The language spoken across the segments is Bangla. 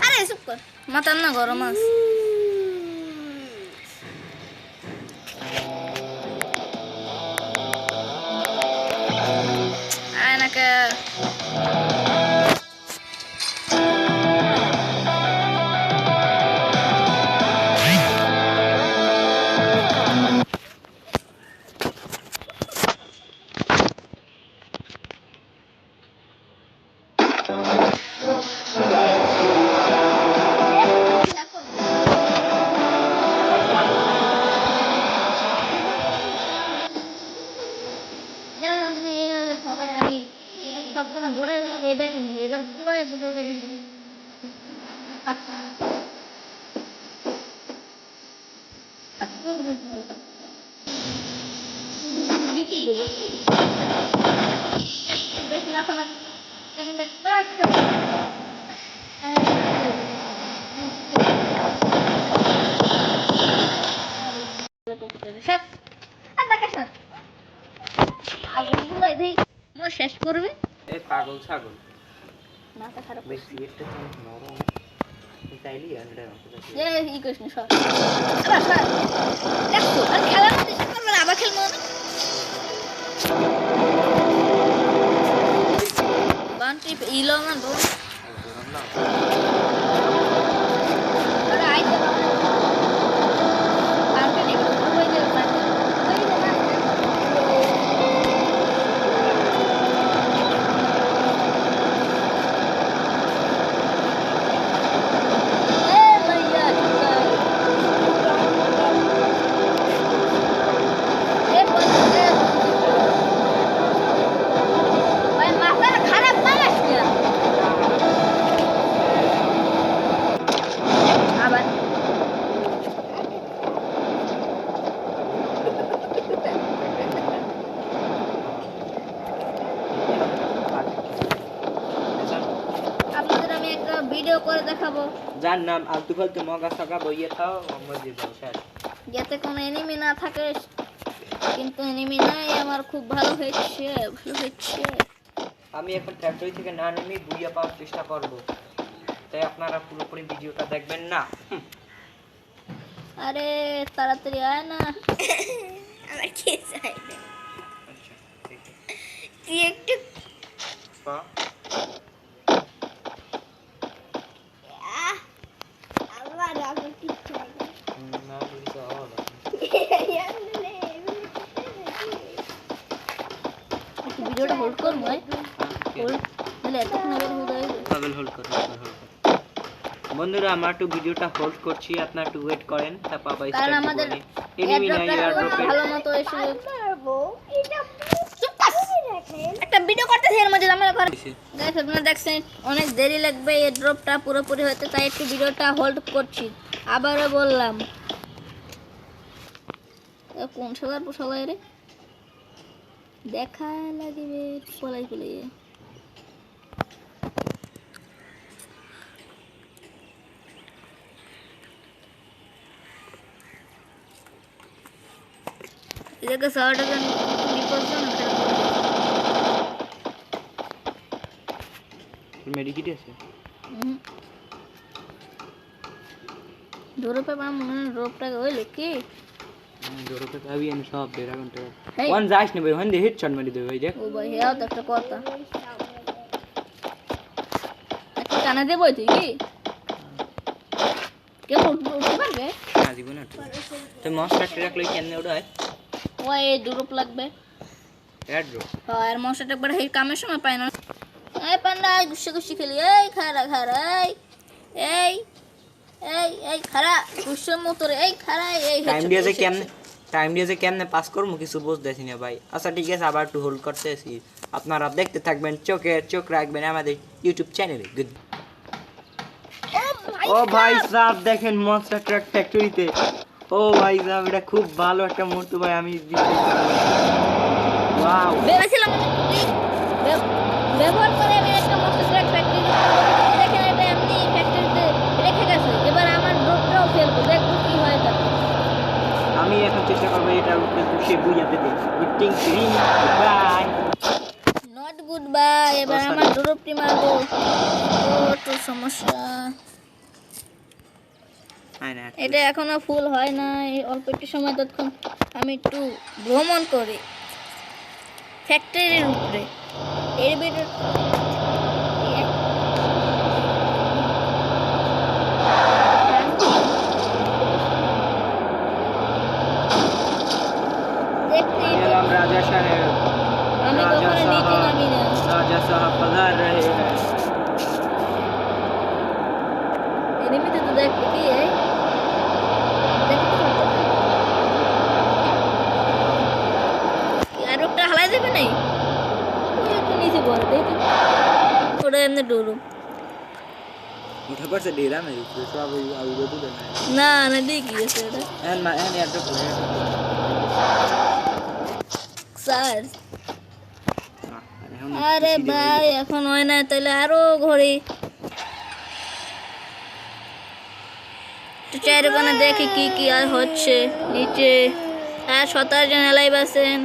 আরে চুপ কর, মাথার না গরম আছে। আয় না কে শেষ করবে এই পাগল ছাগল মাথা খারাপ বেশি একটা নরম তাইলি আন্ডা ই কৃষ্ণ সর দেখো আর খেলার মধ্যে শেষ করবে না, আবার খেলবো না। বান্টি ইলো না দো আরে আইতে বান্টি নেবে ওই যে বান্টি ওই যে না আপনাদের আমি একটা ভিডিও করে দেখাবো যার নাম আলতু ফালতু মগা সগা বইয়ে থাও মসজিদ শেষ যাতে কোনো এনিমি না থাকে, কিন্তু এনিমি নাই আমার খুব ভালো হয়েছে ভালো হয়েছে। আমি এখন ফ্যাক্টরি থেকে না নেমে বুইয়া পাওয়ার চেষ্টা করব, তাই আপনারা পুরোপুরি ভিডিওটা দেখবেন না। আরে তাড়াতাড়ি আয় না আমার কি চাই আচ্ছা ঠিক আছে তুই একটু পা আমার আবার কি চাই না বলি তো হলো ভিডিওটা হোল্ড করবো হোল্ড তাহলে এতক্ষণ আবার হোল্ড হয়ে যাবে। পাগল হোল্ড করো বন্ধুরা, আমরা একটু ভিডিওটা হোল্ড করছি, আপনারা একটু ওয়েট করেন, তারপর আবার কারণ স্টার্ট আমাদের করব। এনিমি নাই এয়ারড্রপে ভালো মতো এসে একটা ভিডিও করতেছি এর মধ্যে আমরা করে গাইস আপনারা দেখছেন অনেক দেরি লাগবে এই ড্রপটা পুরোপুরি হতে, তাই একটু ভিডিওটা হোল্ড করছি। আবারও বললাম কোন সবার সবাই রে দেখা লাগবে পলাই পলাই ಇದಕ್ಕೆ 100 ಟನ್ মেডিকিট আছে ₹2 পাম মনে রোপটা হইলো কি ₹2 আমি আমি সব ড্রাগন টা ওয়ান যাইস না ভাই হন দে হিট শট মারি দেবে ভাই দেখ ও ভাই হেও তো একটা কথা একটা কানা দেব তুই কি কে উঠতে পারবে না দিব না তো মনস্টার ট্র্যাক লই কেন ওড়ায় ওই দুরূপ লাগবে এয়ারড্রপ হ্যাঁ আর মনস্টারটা একবার এই কামের সময় পায় না। এই পান্ডা গুছি গুছি খেলি এই খারা খারা এই এই এই খারা গুছি মতরে এই খারা এই টাইম দিয়েছে কেমনে পাস করব কিছু বুঝতেছি না ভাই। আচ্ছা ঠিক আছে, আবার একটু হোল্ড করতেছি, আপনারা দেখতে থাকবেন, চোখ রাখবেন আমাদের ইউটিউব চ্যানেলে। গুড ও ভাই সাহেব দেখেন মনস্টার ট্রাক ফ্যাক্টরিতে, ও ভাই সাহেব এটা খুব ভালো একটা মুহূর্ত ভাই, আমি ওয়াও ভেবেছিলাম ব্যবহার করে আমি একটা মনস্টার ট্রাক ফ্যাক্টরি দেখেন এটা এমনি ফ্যাক্টরিতে রেখে গেছে, এবার আমার ড্রপটাও ফেলবো দেখবো কি হয় তাতে। আমি এখন চেষ্টা করবো এটার উপরে বসে বুঝাতে দিই। Good thing bye. Not good good bye. এবার আমার ডুরুপটি মারবো। ও তো সমস্যা, এটা এখনো ফুল হয় না। অল্প একটু সময় ততক্ষণ আমি একটু ভ্রমণ করি ফ্যাক্টরির উপরে। এর ভিতর দেখতেই गलम राजा साहेब আমি राजा কখনো নিচে साहब নামি না। राजा साहब पधार रहे हैं। এনিমিতে তো দেখতে কি দেখতে পারতো না। আর একটা হালাই দেবে নাই, ওই একটু নিচে পড়ে দেখি ওটা এমনি ডুরু। उठा पर से डेरा मेरे को तो अब अब वो तो देना है না না দেখি আছে ওটা एन यार तो प्लेयर স্যার। আরে ভাই এখন হয় না, তাহলে আরো ঘড়ি তো চারিখানে দেখি কি কি আর হচ্ছে নিচে। আর 17 জন লাইভ আছেন।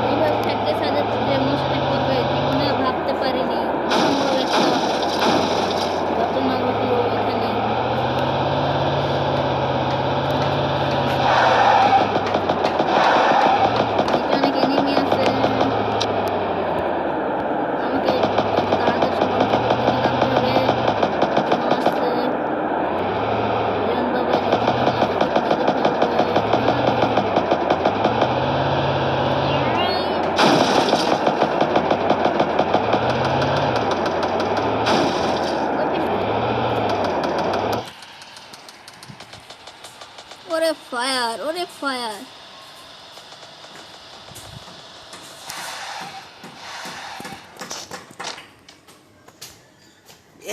এইভাবে থাকতে সাজাতে যে মুশকিল করবে জীবনে ভাবতে পারিনি। অসম্ভব একটা ঘটনা ঘটলো এখানে। নিচে অনেক এনিমি আছে, আমাকে তাড়াতাড়ি সবার থেকে নামতে হবে। জীবন আসছে, জীবন বাবা জীবন ওরে ফায়ার, ওরে ফায়ার।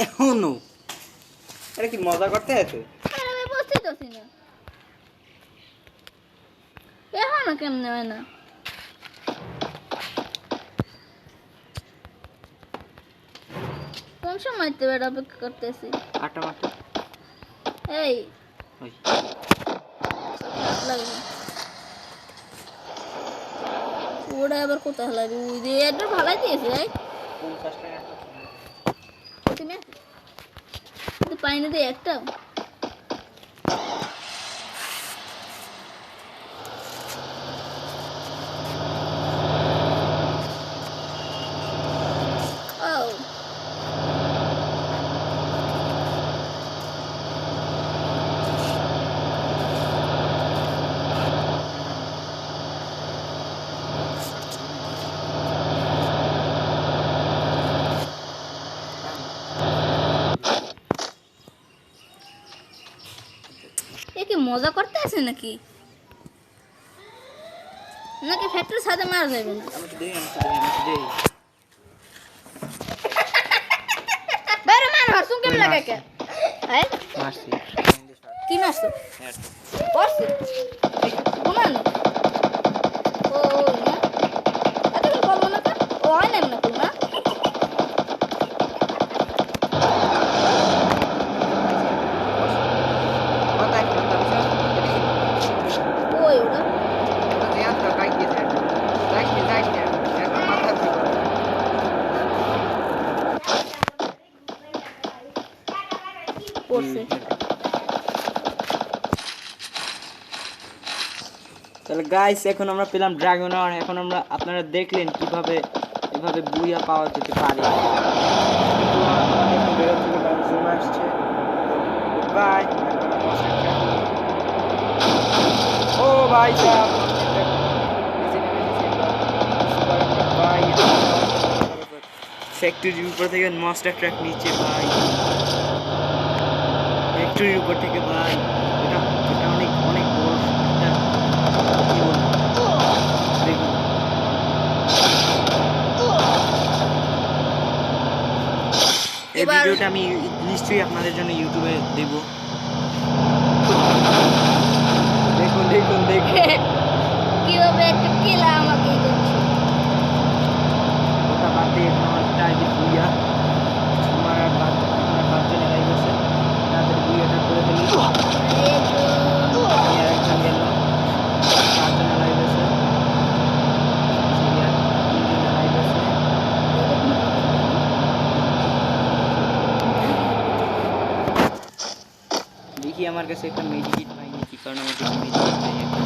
এখনো আরে কি মজা করতে আছে আরে আমি বুঝতেই পারছি না এখনো কেমনে হয় না। কোন সময় তো এটা অপেক্ষা করতেছি। আটা মাটা এই ওই লাগবে ওটা আবার কোথায় লাগবে? ওই যে এটা ভালাই দিয়েছে রাইট 50 টাকা তুমি কিন্তু পাইনি দিয়ে একটা কি মজা করতে আছে নাকি নাকি ফ্যাক্টরির সাথে মারা যাবে না? আমি তো দেই বাইরে মার হাসুন কেমন লাগে কে হ্যাঁ মারছি কি মারছো হ্যাঁ পড়ছে ঘুমানো ও না এত কি করবো না ও হয় না এমন করবো না ওই ওরা পড়ছে তাহলে গাইস এখন আমরা পেলাম ড্রাগন আর এখন আমরা আপনারা দেখলেন কিভাবে এভাবে বুইয়া পাওয়া যেতে পারে বাই ও ভাই সাহেব ফ্যাক্টরির উপর থেকে মাস্টার ট্র্যাক নিচে ভাই ফ্যাক্টরির উপর থেকে ভাই এটা এটা অনেক অনেক বড় একটা কি বলবো দেখুন এই ভিডিওটা আমি নিশ্চয়ই আপনাদের জন্য ইউটিউবে দেব দেখুন দেখুন দেখুন কিভাবে একটা কিলা আমাকে দিচ্ছে ওটা বাদ দিয়ে আমার টাইপের বুইয়া আমার আর বাচ্চানে গাই গেছে তাদের বুইয়াটা করে ফেলি আর একজন গেল বাচ্চানে গাই গেছে আমার কাছে একটা মেডিকিট পাইনি, কি কারণ আমার কাছে মেডিকিট নাই এখন।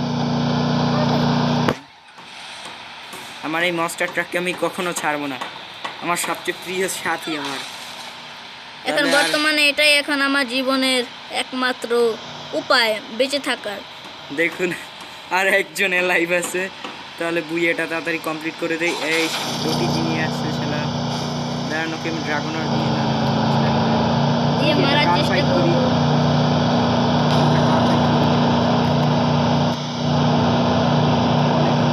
আমার এই মনস্টার ট্রাককে আমি কখনো ছাড়বো না, আমার সবচেয়ে প্রিয় সাথী আমার। এখন বর্তমানে এটাই এখন আমার জীবনের একমাত্র উপায় বেঁচে থাকার। দেখুন আর একজন লাইভ আছে, তাহলে বুইয়াটা তাড়াতাড়ি কমপ্লিট করে দেই। এই ওটিজি নিয়ে আসছে সেটা, দাঁড়ান ওকে আমি ড্রাগনার দিয়ে দিয়ে মারার চেষ্টা করবো।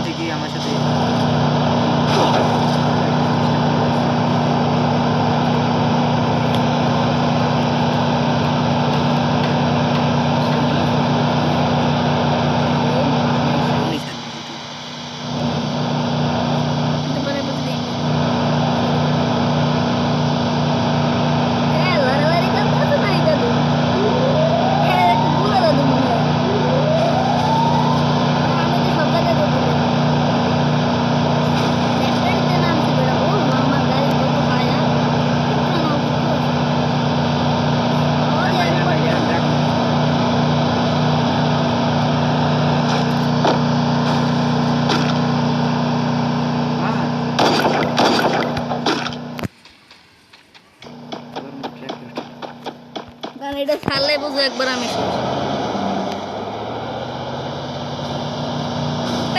থেকে আমার সাথে এটা ছাড়লে বুঝো একবার আমি শেষ।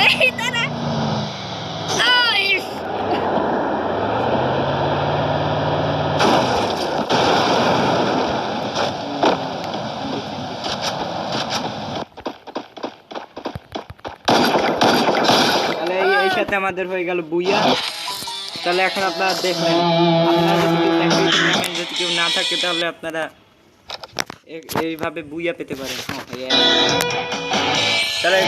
এই দাঁড়া। আইস। তাহলে এই সাথে আমাদের হয়ে গেল বুইয়া। তাহলে এখন আপনারা দেখলেন, আপনারা যদি কেউ না থাকে তাহলে আপনারা এইভাবে বুইয়া পেতে পারেন। তাহলে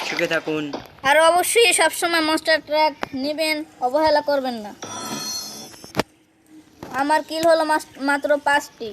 সুখে থাকুন, আর অবশ্যই সবসময় মনস্টার ট্রাক নেবেন, অবহেলা করবেন না। আমার কিল হলো মাত্র 5টি।